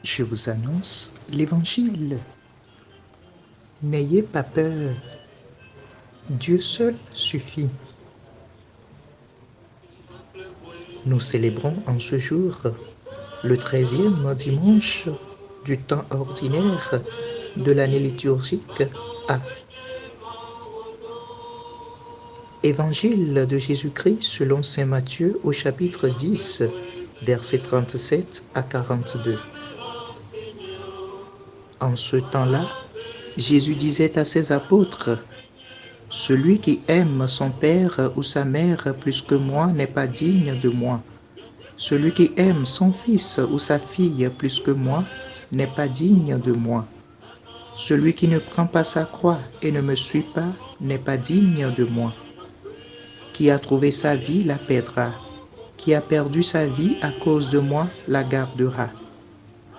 je vous annonce l'Évangile. N'ayez pas peur, Dieu seul suffit. Nous célébrons en ce jour le 13e dimanche du temps ordinaire de l'année liturgique A. Évangile de Jésus-Christ selon saint Matthieu au chapitre 10, versets 37 à 42. En ce temps-là, Jésus disait à ses apôtres, « Celui qui aime son père ou sa mère plus que moi n'est pas digne de moi. Celui qui aime son fils ou sa fille plus que moi n'est pas digne de moi. Celui qui ne prend pas sa croix et ne me suit pas n'est pas digne de moi. Qui a trouvé sa vie la perdra. Qui a perdu sa vie à cause de moi la gardera.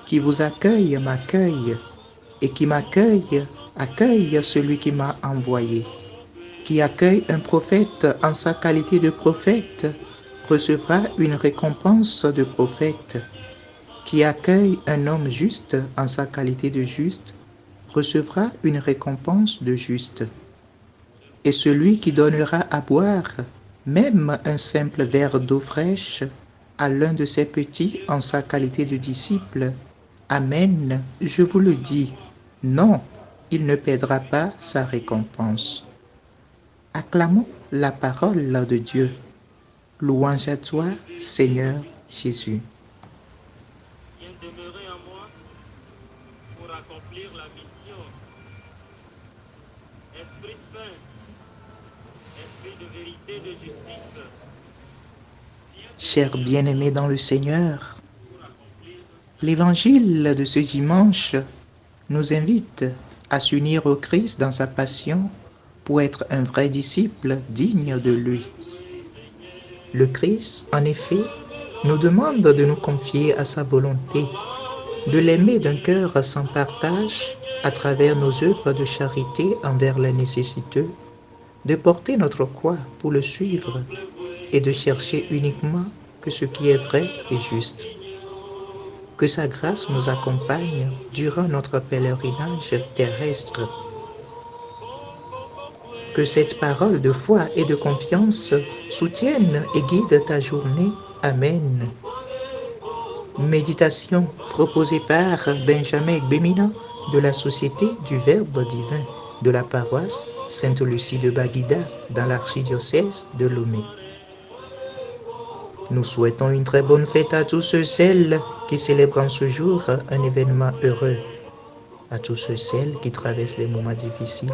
Qui vous accueille m'accueille, et qui m'accueille accueille celui qui m'a envoyé. Qui accueille un prophète en sa qualité de prophète recevra une récompense de prophète. Qui accueille un homme juste en sa qualité de juste recevra une récompense de juste. Et celui qui donnera à boire même un simple verre d'eau fraîche à l'un de ses petits en sa qualité de disciple, Amen, je vous le dis, non, il ne perdra pas sa récompense. Acclamons la parole de Dieu. Louange à toi, Seigneur Jésus. Viens demeurer en moi pour accomplir la mission. Esprit Saint, Esprit de vérité, de justice. Chers bien-aimés dans le Seigneur, l'évangile de ce dimanche nous invite à s'unir au Christ dans sa passion pour être un vrai disciple digne de lui. Le Christ, en effet, nous demande de nous confier à sa volonté, de l'aimer d'un cœur sans partage à travers nos œuvres de charité envers les nécessiteux, de porter notre croix pour le suivre et de chercher uniquement que ce qui est vrai et juste. Que sa grâce nous accompagne durant notre pèlerinage terrestre. Que cette parole de foi et de confiance soutienne et guide ta journée. Amen. Méditation proposée par Benjamin Gbemina de la Société du Verbe divin de la paroisse Sainte-Lucie de Baguida dans l'archidiocèse de Lomé. Nous souhaitons une très bonne fête à tous ceux et celles qui célèbrent en ce jour un événement heureux. À tous ceux et celles qui traversent des moments difficiles,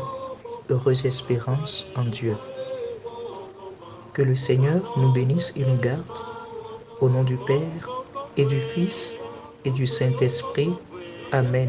heureuse espérance en Dieu. Que le Seigneur nous bénisse et nous garde. Au nom du Père et du Fils et du Saint-Esprit. Amen.